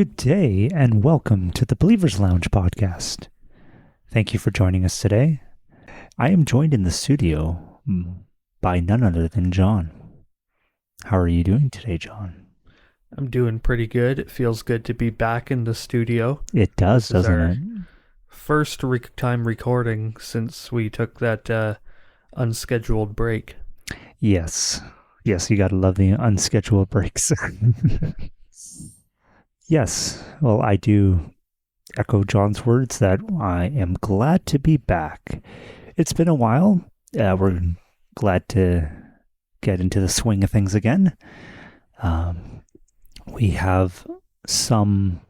Good day and welcome to the Believers Lounge podcast. Thank you for joining us today. I am joined in the studio by none other than John. How are you doing today, John? I'm doing pretty good. It feels good to be back in the studio. It does, doesn't it? First time recording since we took that unscheduled break. Yes, you gotta love the unscheduled breaks. Yes, well, I do echo John's words that I am glad to be back. It's been a while. We're glad to get into the swing of things again. We have some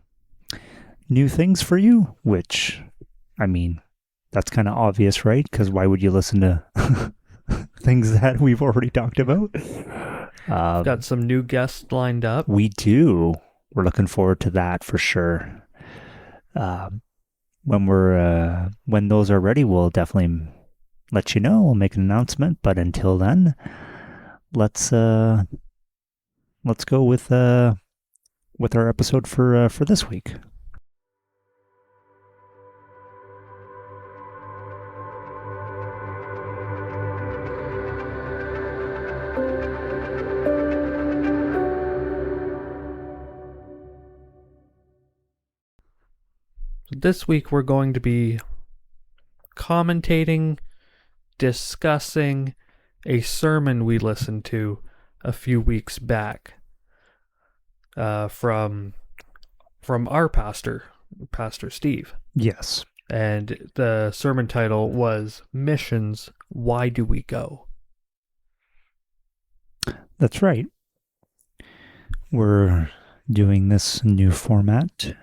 new things for you, which, I mean, that's kind of obvious, right? Because why would you listen to things that we've already talked about? Got some new guests lined up. We do. We're looking forward to that for sure. When those are ready, we'll definitely let you know. We'll make an announcement. But until then, let's go with our episode for this week. This week we're going to be commentating, discussing a sermon we listened to a few weeks back from our pastor, Pastor Steve. Yes. And the sermon title was Missions, Why Do We Go? That's right. We're doing this new format,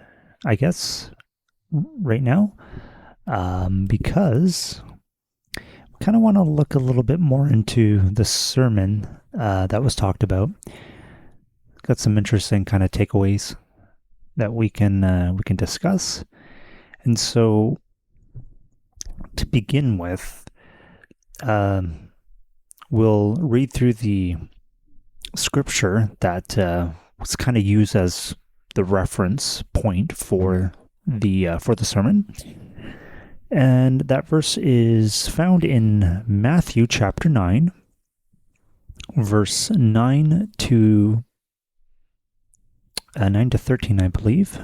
I guess, right now, because I kind of want to look a little bit more into the sermon that was talked about. Got some interesting kind of takeaways that we can discuss. And so, to begin with, we'll read through the scripture that was kind of used as the reference point for the sermon, and that verse is found in Matthew chapter 9, verse 9 to 13, I believe,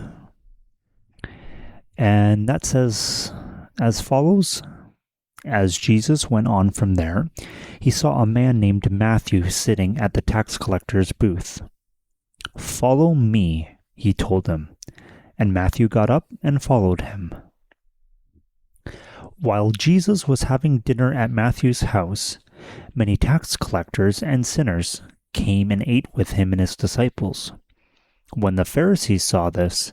and that says as follows: As Jesus went on from there, he saw a man named Matthew sitting at the tax collector's booth. "Follow me," he told him. And Matthew got up and followed him. While Jesus was having dinner at Matthew's house, many tax collectors and sinners came and ate with him and his disciples. When the Pharisees saw this,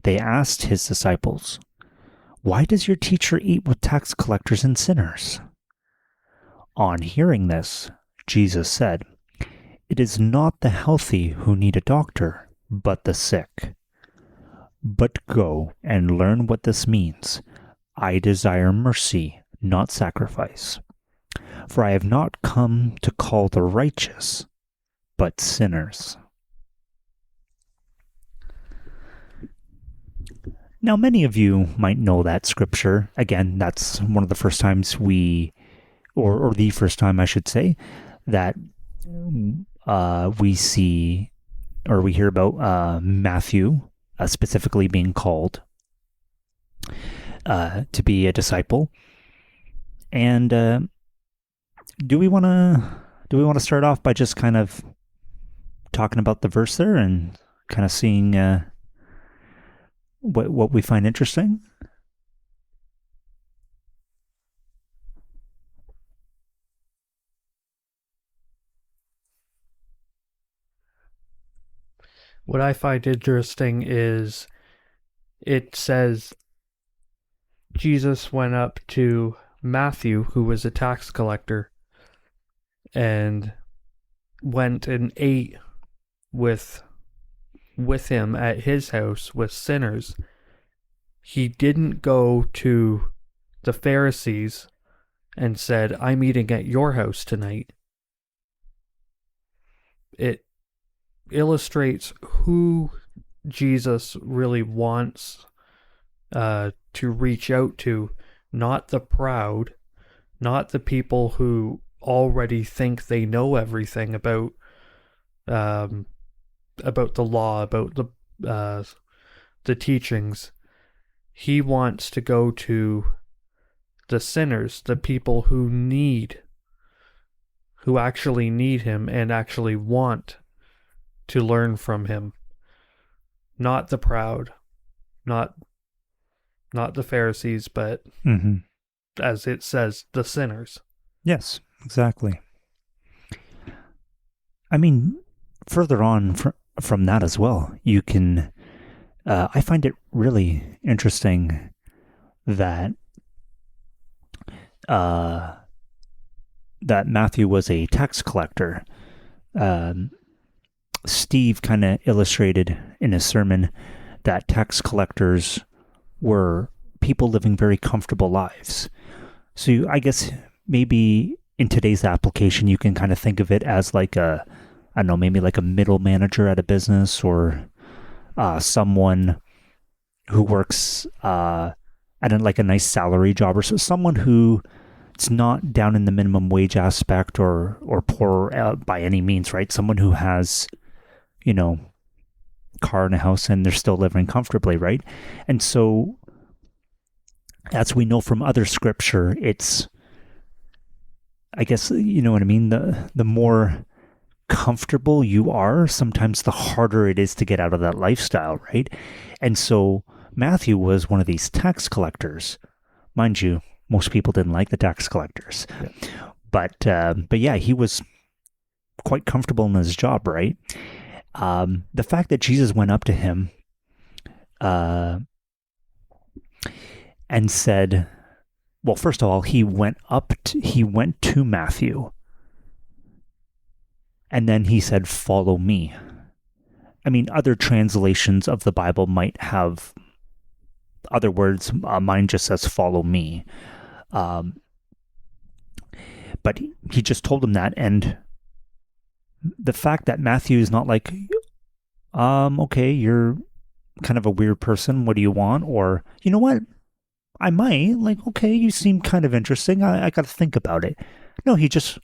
they asked his disciples, "Why does your teacher eat with tax collectors and sinners?" On hearing this, Jesus said, "It is not the healthy who need a doctor, but the sick. But go and learn what this means. I desire mercy, not sacrifice. For I have not come to call the righteous, but sinners." Now, many of you might know that scripture. Again, that's one of the first times or the first time I should say, that we see or we hear about Matthew specifically being called to be a disciple. And do we want to start off by just kind of talking about the verse there and kind of seeing what we find interesting? What I find interesting is it says Jesus went up to Matthew, who was a tax collector, and went and ate with him at his house with sinners. He didn't go to the Pharisees and said, "I'm eating at your house tonight." It illustrates who Jesus really wants to reach out to, not the proud, not the people who already think they know everything um, about the law, about the teachings. He wants to go to the sinners, the people who actually need him and actually want to learn from him. Not the proud, not the Pharisees, but Mm-hmm. as it says, the sinners. Yes, exactly. I mean, further on from that as well, you can. I find it really interesting that uh, that Matthew was a tax collector. Um, Steve kind of illustrated in his sermon that tax collectors were people living very comfortable lives. So I guess maybe in today's application, you can kind of think of it as like I don't know, maybe like a middle manager at a business, or someone who works at like a nice salary job, or so someone who it's not down in the minimum wage aspect or poor by any means, right? Someone who has, you know, car and a house and they're still living comfortably, right? And so, as we know from other scripture, it's, I guess, you know what I mean? The more comfortable you are, sometimes the harder it is to get out of that lifestyle, right? And so Matthew was one of these tax collectors. Mind you, most people didn't like the tax collectors. Yeah. But yeah, he was quite comfortable in his job, right? The fact that Jesus went up to him and said, well, first of all, he went to Matthew, and then he said, "Follow me." I mean, other translations of the Bible might have other words. Mine just says, "Follow me." But he just told him that, and the fact that Matthew is not like, okay, you're kind of a weird person. What do you want? Or, you know what? I might, like, okay, you seem kind of interesting. I got to think about it. No, he just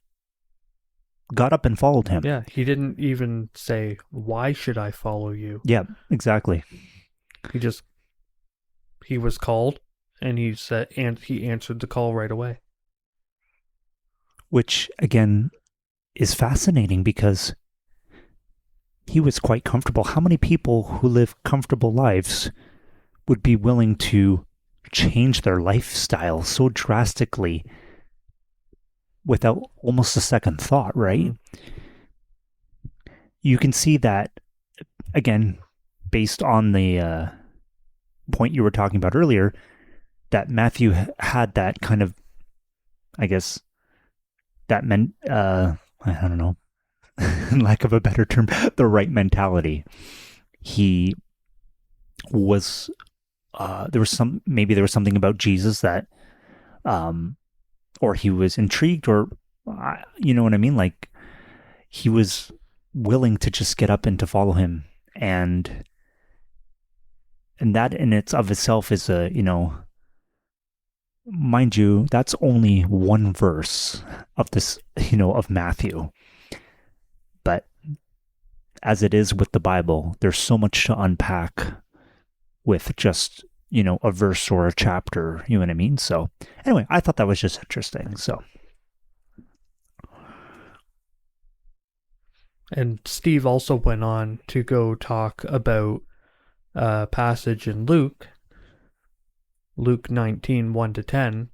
got up and followed him. Yeah, he didn't even say, "Why should I follow you?" Yeah, exactly. He was called, and he said, and he answered the call right away. Which, again, is fascinating because he was quite comfortable. How many people who live comfortable lives would be willing to change their lifestyle so drastically without almost a second thought, right? You can see that, again, based on the point you were talking about earlier, that Matthew had that kind of, I guess, that meant, I don't know, lack of a better term, the right mentality. He was, there was something about Jesus that, or he was intrigued, or, you know what I mean? Like, he was willing to just get up and to follow him. And that in its of itself is a, you know, mind you, that's only one verse of this, you know, of Matthew. But as it is with the Bible, there's so much to unpack with just, you know, a verse or a chapter, you know what I mean? So anyway, I thought that was just interesting. So. And Steve also went on to go talk about a passage in Luke 19, 1-10,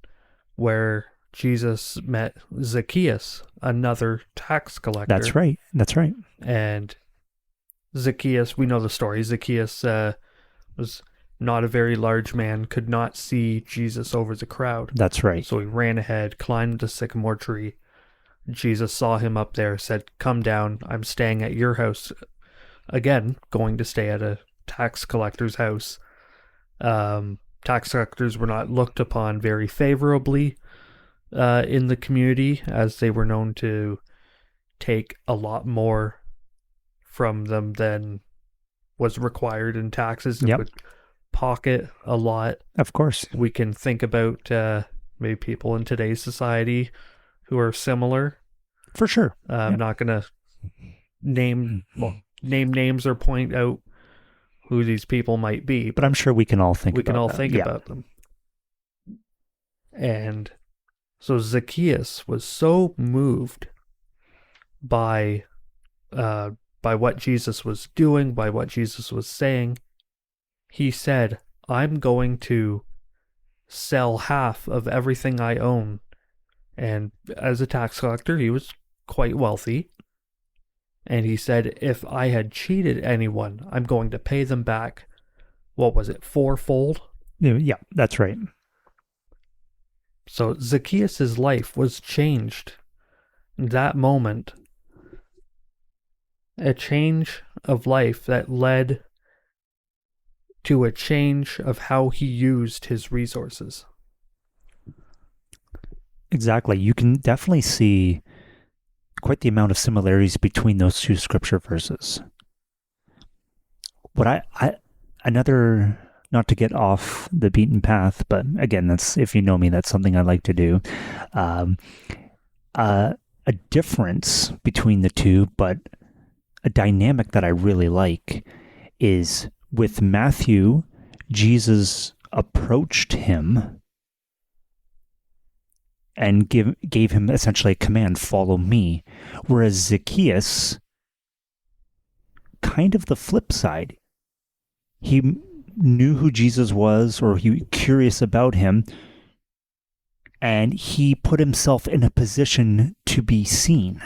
where Jesus met Zacchaeus, another tax collector. That's right. And Zacchaeus, we know the story. Zacchaeus was not a very large man, could not see Jesus over the crowd. That's right. So he ran ahead, climbed the sycamore tree. Jesus saw him up there, said, "Come down, I'm staying at your house." Again, going to stay at a tax collector's house. Tax collectors were not looked upon very favorably in the community, as they were known to take a lot more from them than was required in taxes and Yep, would pocket a lot. of course. We can think about maybe people in today's society who are similar. For sure. I'm Yep. not going to name names or point out who these people might be, But I'm sure we can all think about that. Yeah. about them. And so Zacchaeus was so moved by what Jesus was doing, by what Jesus was saying. He said, "I'm going to sell half of everything I own." And as a tax collector, he was quite wealthy. And he said, if I had cheated anyone, I'm going to pay them back. What was it, fourfold? Yeah, that's right. So Zacchaeus' life was changed in that moment. A change of life that led to a change of how he used his resources. Exactly. You can definitely see quite the amount of similarities between those two scripture verses. What another, not to get off the beaten path, but again, that's, if you know me, that's something I like to do. A difference between the two, but a dynamic that I really like is with Matthew, Jesus approached him and gave him essentially a command, follow me. Whereas Zacchaeus, kind of the flip side, he knew who Jesus was, or he was curious about him, and he put himself in a position to be seen.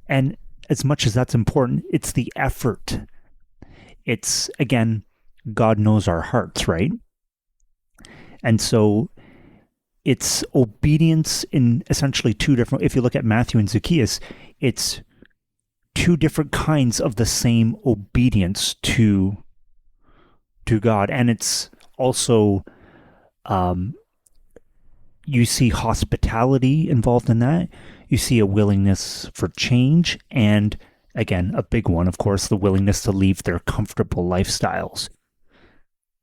And as much as that's important, it's the effort. It's, again, God knows our hearts, right? And so it's obedience in essentially two different, if you look at Matthew and Zacchaeus, it's two different kinds of the same obedience to God. And it's also, you see hospitality involved in that. You see a willingness for change. And again, a big one, of course, the willingness to leave their comfortable lifestyles,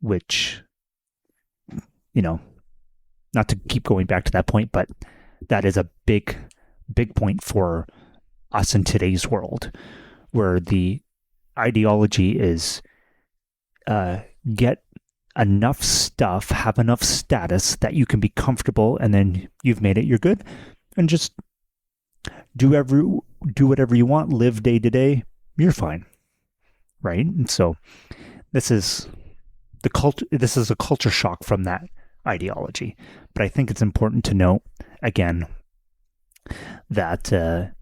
which, not to keep going back to that point, but that is a big point for us in today's world, where the ideology is get enough stuff, have enough status that you can be comfortable, and then you've made it, you're good, and just do whatever you want, live day to day, you're fine, right? And so this is a culture shock from that ideology. But I think it's important to note, again, that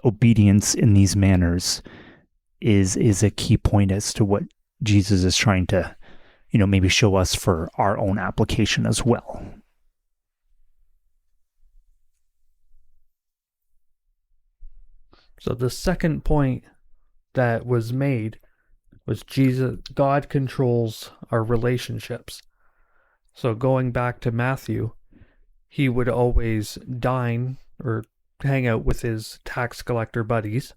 obedience in these manners is a key point as to what Jesus is trying to, maybe show us for our own application as well. So the second point that was made was God controls our relationships. So going back to Matthew, he would always dine or hang out with his tax collector buddies.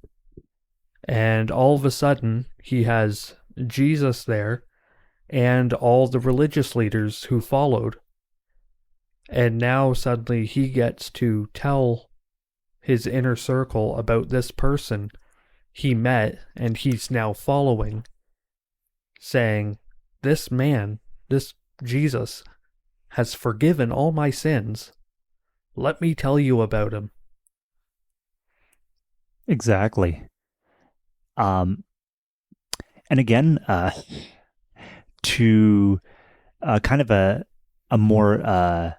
And all of a sudden, he has Jesus there and all the religious leaders who followed. And now suddenly he gets to tell his inner circle about this person he met and he's now following, saying, this man, this Jesus, has forgiven all my sins. Let me tell you about him. Exactly. And again, to kind of a more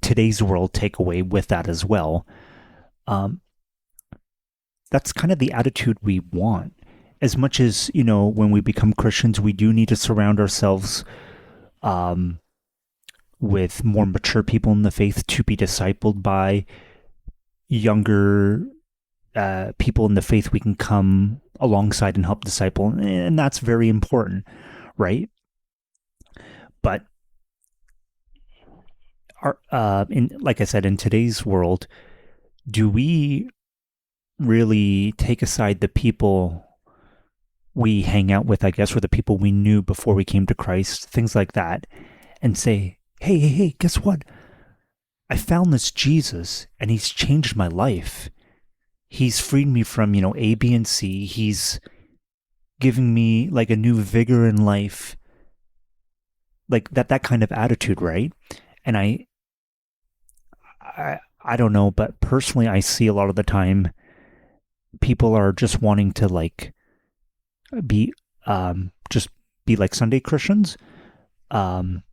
today's world takeaway with that as well. That's kind of the attitude we want. As much as, when we become Christians, we do need to surround ourselves with more mature people in the faith to be discipled by younger people in the faith we can come alongside and help disciple. And that's very important, right? But like I said, in today's world, do we really take aside the people we hang out with, I guess, or the people we knew before we came to Christ, things like that, and say, hey, hey, hey, guess what? I found this Jesus and he's changed my life. He's freed me from, A, B, and C. He's giving me like a new vigor in life, like that kind of attitude, right? And I don't know, but personally, I see a lot of the time people are just wanting to like be just be like Sunday Christians. And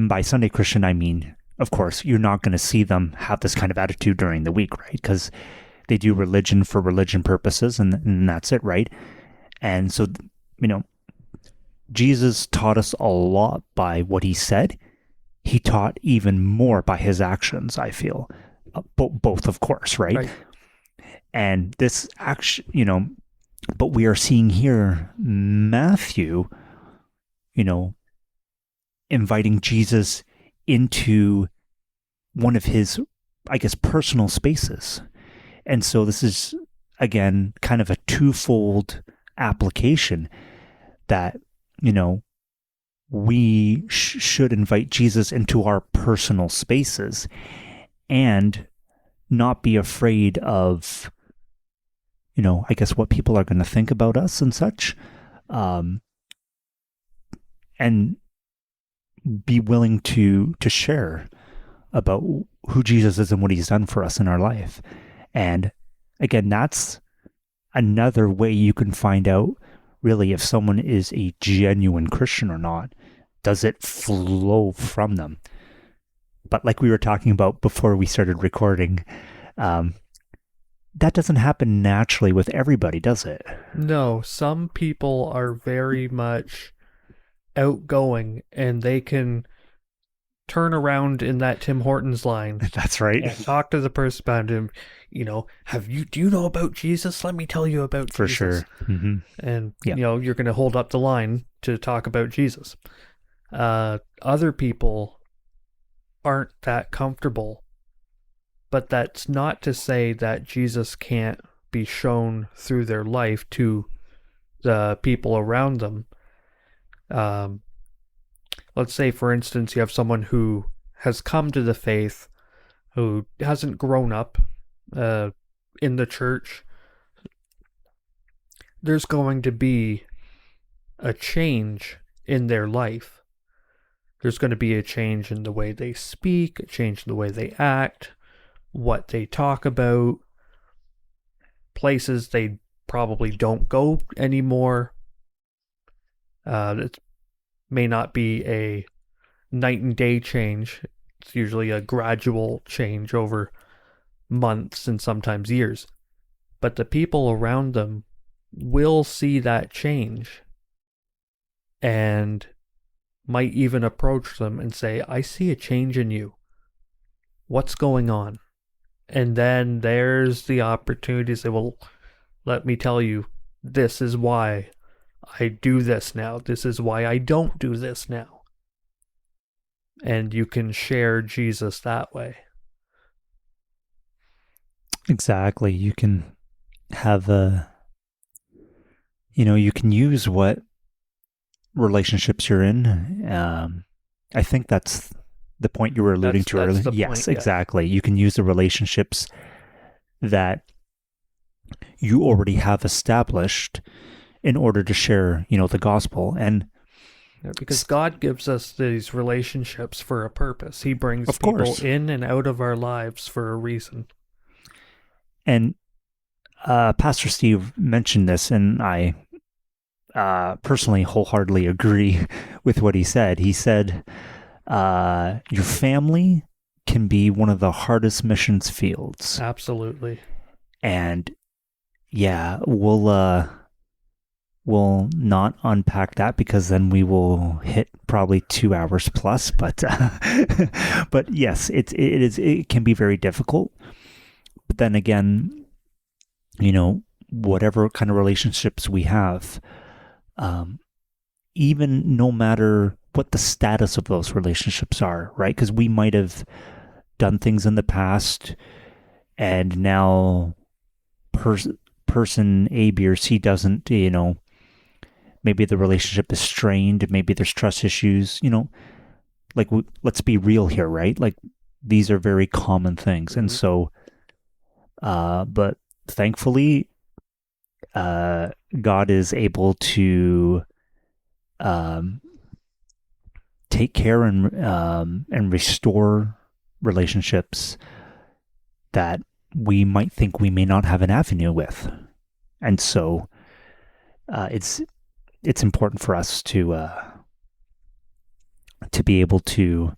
by Sunday Christian, I mean, of course, you're not going to see them have this kind of attitude during the week, right? Because they do religion for religion purposes, and that's it, right? And so, Jesus taught us a lot by what he said. He taught even more by his actions, I feel. Both, of course, right? And this action, but we are seeing here Matthew, inviting Jesus into one of his, I guess, personal spaces. And so this is, again, kind of a twofold application that, we should invite Jesus into our personal spaces and not be afraid of, I guess what people are going to think about us and such. And be willing to share about who Jesus is and what he's done for us in our life. And again, that's another way you can find out really if someone is a genuine Christian or not. Does it flow from them? But like we were talking about before we started recording, that doesn't happen naturally with everybody, does it? No, some people are very much outgoing and they can turn around in that Tim Hortons line. That's right. And talk to the person about him. Do you know about Jesus? Let me tell you about For Jesus. sure. Mm-hmm. And, Yeah. You're going to hold up the line to talk about Jesus. Other people aren't that comfortable, but that's not to say that Jesus can't be shown through their life to the people around them. Let's say, for instance, you have someone who has come to the faith, who hasn't grown up in the church. There's going to be a change in their life. There's going to be a change in the way they speak, a change in the way they act, what they talk about, places they probably don't go anymore. It may not be a night and day change. It's usually a gradual change over months and sometimes years. But the people around them will see that change and might even approach them and say, I see a change in you. What's going on? And then there's the opportunity to say, well, let me tell you, this is why I do this now. This is why I don't do this now. And you can share Jesus that way. Exactly. You can have you can use what relationships you're in. I think that's the point you were alluding to earlier. Yes, point, exactly. Yeah. You can use the relationships that you already have established in order to share, the gospel. And because God gives us these relationships for a purpose. He brings people in and out of our lives for a reason. And Pastor Steve mentioned this, and I personally wholeheartedly agree with what he said. He said, your family can be one of the hardest missions fields. Absolutely. And yeah, we'll not unpack that because then we will hit probably 2 hours plus. But but yes, it can be very difficult. But then again, whatever kind of relationships we have, even no matter what the status of those relationships are, right? Because we might have done things in the past and now person A, B, or C doesn't, maybe the relationship is strained, maybe there's trust issues, like, let's be real here, right? Like, these are very common things. And so, but thankfully, God is able to take care and restore relationships that we might think we may not have an avenue with. And so, it's important for us to be able to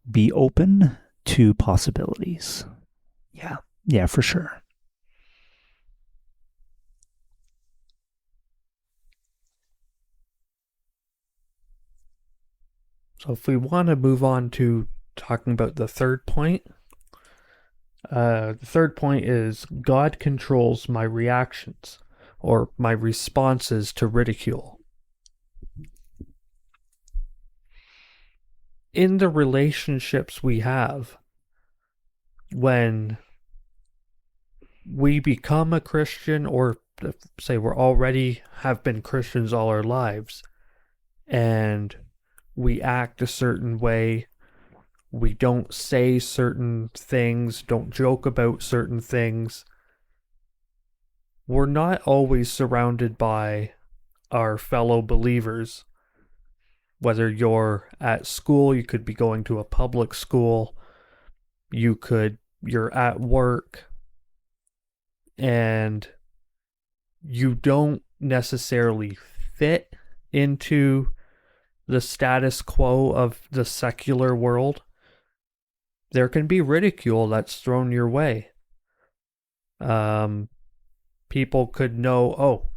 be open to possibilities. Yeah, for sure. So if we want to move on to talking about the third point, the third point is God controls my reactions or my responses to ridicule. In the relationships we have, when we become a Christian, or say we're already have been Christians all our lives, and we act a certain way, we don't say certain things, don't joke about certain things, we're not always surrounded by our fellow believers. Whether you're at school, you could be going to a public school, you're at work, and you don't necessarily fit into the status quo of the secular world. There can be ridicule that's thrown your way. People could know, oh,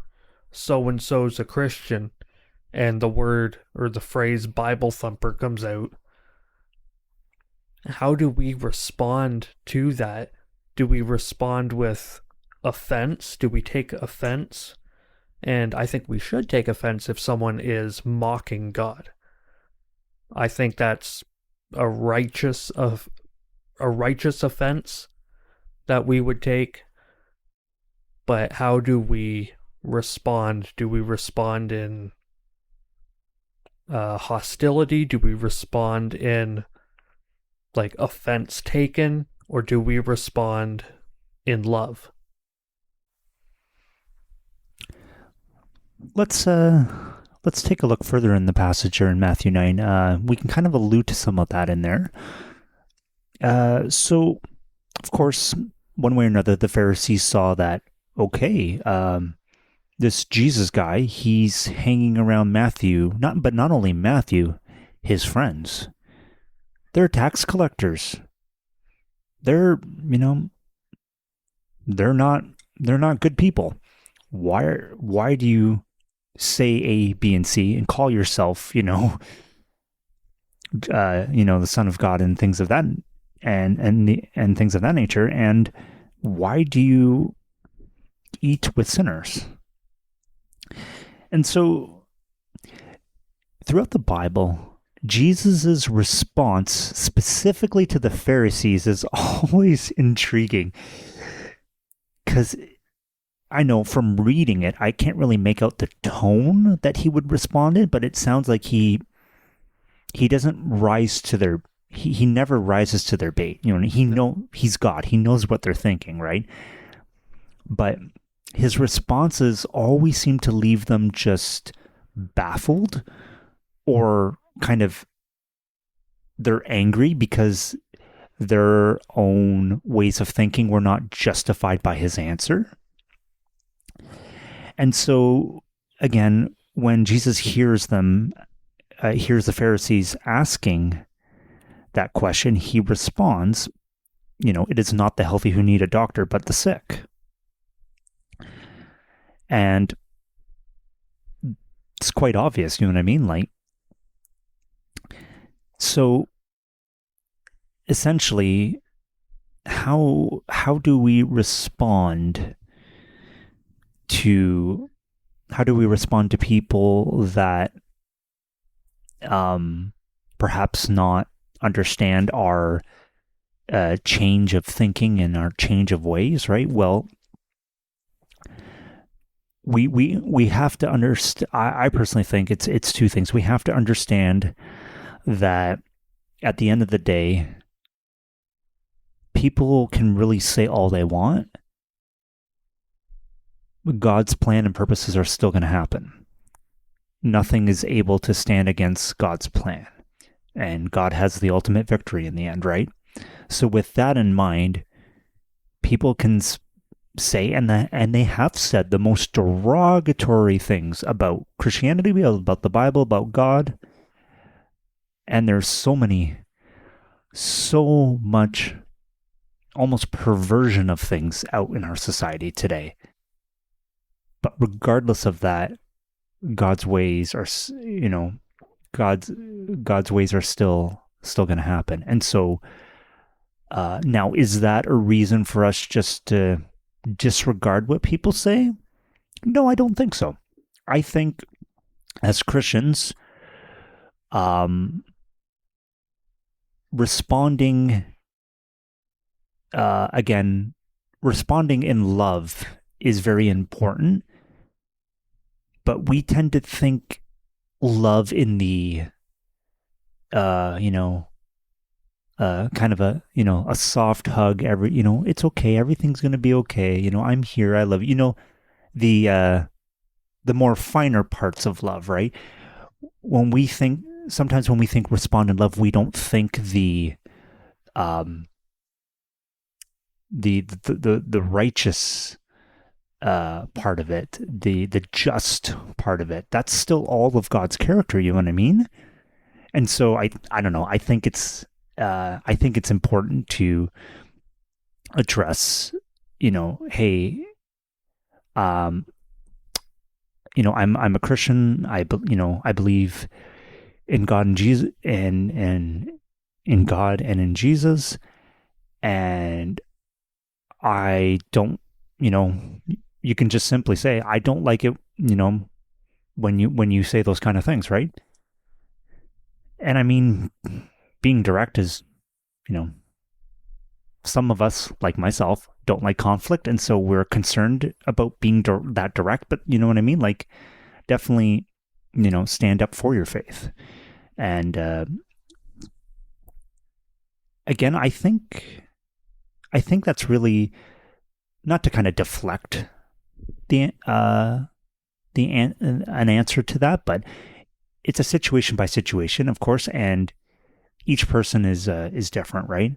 so-and-so's a Christian, and the word or the phrase Bible thumper comes out. How do we respond to that? Do we respond with offense? Do we take offense? And I think we should take offense if someone is mocking God. I think that's a righteous offense that we would take. But how do we respond? Do we respond in hostility? Do we respond in like offense taken, or do we respond in love? Let's take a look further in the passage here in Matthew 9. We can kind of allude to some of that in there. So, of course, one way or another, the Pharisees saw that, okay, this Jesus guy, he's hanging around Matthew, not only Matthew, his friends. They're tax collectors. They're not good people. Why do you say A, B, and C and call yourself, the Son of God and things of that and things of that nature? And why do you eat with sinners? And so, throughout the Bible, Jesus' response specifically to the Pharisees is always intriguing, because I know from reading it, I can't really make out the tone that he would respond in, but it sounds like he doesn't rise to their, he never rises to their bait. He's God. He knows what they're thinking, right? But his responses always seem to leave them just baffled, or kind of, they're angry because their own ways of thinking were not justified by his answer. And so, again, when Jesus hears the Pharisees asking that question, he responds, it is not the healthy who need a doctor, but the sick. And it's quite obvious, you know what I mean? Like, so essentially, how do we respond to people that perhaps not understand our change of thinking and our change of ways, right? Well, we have to understand. I personally think it's two things. We have to understand that at the end of the day, people can really say all they want. God's plan and purposes are still going to happen. Nothing is able to stand against God's plan. And God has the ultimate victory in the end, right? So with that in mind, people can say, and they have said the most derogatory things about Christianity, about the Bible, about God. And there's so much almost perversion of things out in our society today. But regardless of that, God's ways are, God's ways are still going to happen. And so now, is that a reason for us just to disregard what people say? No, I don't think so. I think as Christians, responding in love is very important, but we tend to think love in the kind of a soft hug, it's okay, everything's going to be okay, I'm here, I love you, the more finer parts of love, right? Sometimes when we think respond in love, we don't think the righteous part of it, the just part of it. That's still all of God's character, you know what I mean? And so I don't know, I think it's important to address, hey, I'm a Christian. I believe in God and Jesus, and in God and in Jesus, and I don't, you can just simply say, I don't like it, when you say those kind of things, right? And I mean, being direct is, some of us, like myself, don't like conflict, and so we're concerned about being that direct, but you know what I mean? Like, definitely, stand up for your faith. And again, I think that's really not to kind of deflect an answer to that, but it's a situation by situation, of course, and each person is different, right?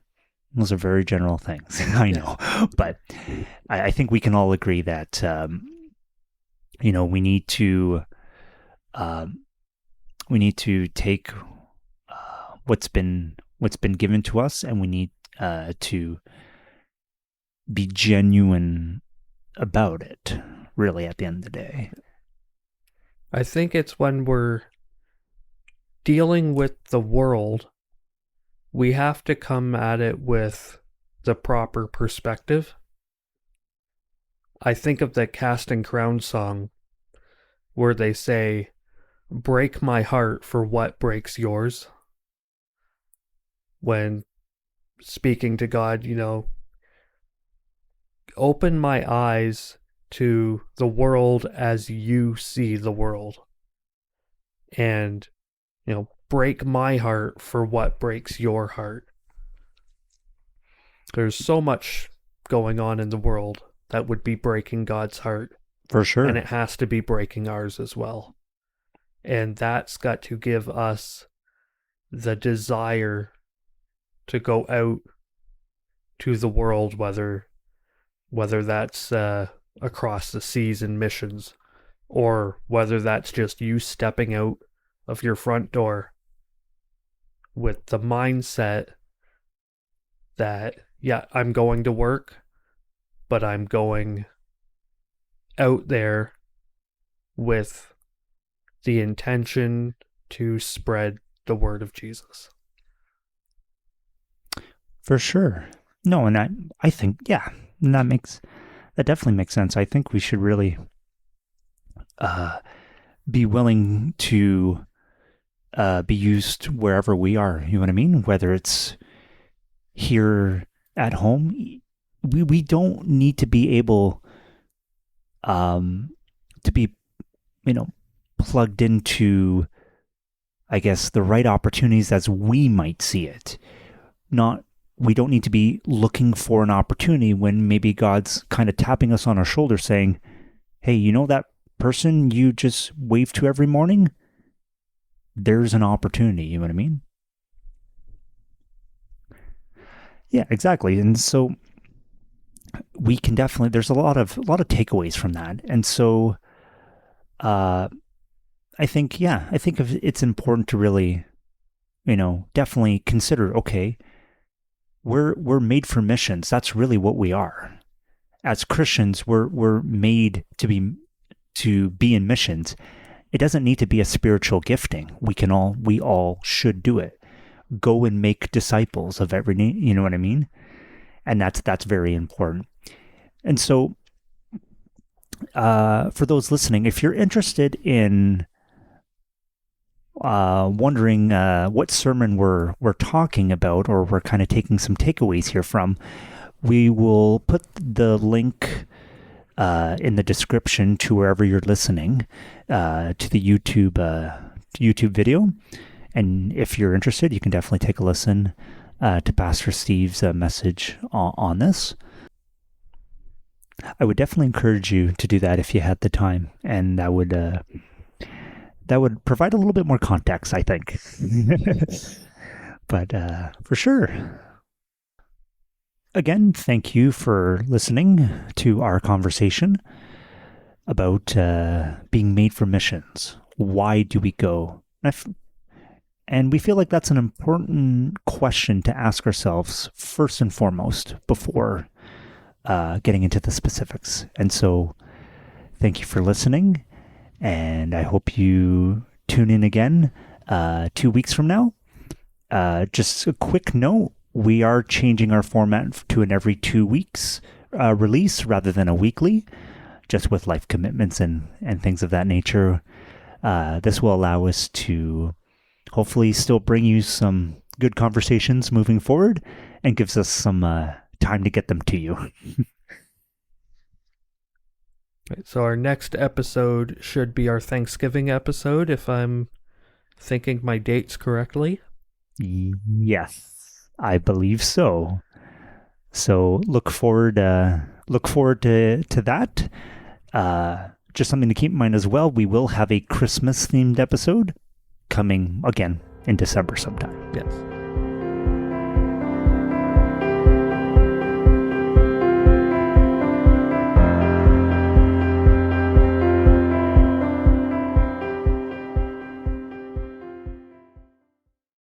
Those are very general things, I know, but I think we can all agree that we need to take what's been given to us, and we need to be genuine about it, really, at the end of the day. I think it's when we're dealing with the world, we have to come at it with the proper perspective. I think of the Casting Crowns song where they say, break my heart for what breaks yours. When speaking to God, open my eyes to the world as you see the world. And, break my heart for what breaks your heart. There's so much going on in the world that would be breaking God's heart. For sure. And it has to be breaking ours as well. And that's got to give us the desire to go out to the world, whether that's across the seas in missions, or whether that's just you stepping out of your front door with the mindset that, yeah, I'm going to work, but I'm going out there with the intention to spread the word of Jesus. For sure. No, and I think, yeah, that definitely makes sense. I think we should really be willing to be used wherever we are. You know what I mean? Whether it's here at home, we don't need to be able to be, plugged into, I guess, the right opportunities as we might see it. We don't need to be looking for an opportunity when maybe God's kind of tapping us on our shoulder saying, hey, that person you just wave to every morning? There's an opportunity, you know what I mean? Yeah, exactly. And so we can definitely, there's a lot of takeaways from that. And so I think it's important to really, definitely consider, okay, we're made for missions. That's really what we are. As Christians, we're made to be in missions. It doesn't need to be a spiritual gifting. We all should do it. Go and make disciples of every, you know what I mean? And that's very important. And so, for those listening, if you're interested in wondering what sermon we're talking about, or we're kind of taking some takeaways here from, we will put the link in the description to wherever you're listening, to the YouTube video. And if you're interested, you can definitely take a listen to Pastor Steve's message on this. I would definitely encourage you to do that if you had the time, and that would provide a little bit more context, I think. But for sure. Again, thank you for listening to our conversation about being made for missions. Why do we go? And we feel like that's an important question to ask ourselves first and foremost before getting into the specifics. And so thank you for listening, and I hope you tune in again 2 weeks from now. Just a quick note, we are changing our format to an every 2 weeks release rather than a weekly, just with life commitments and things of that nature. This will allow us to hopefully still bring you some good conversations moving forward, and gives us some time to get them to you. So our next episode should be our Thanksgiving episode, if I'm thinking my dates correctly. Yes, I believe so. So look forward to that. Just something to keep in mind as well, we will have a Christmas themed episode coming again in December sometime. Yes.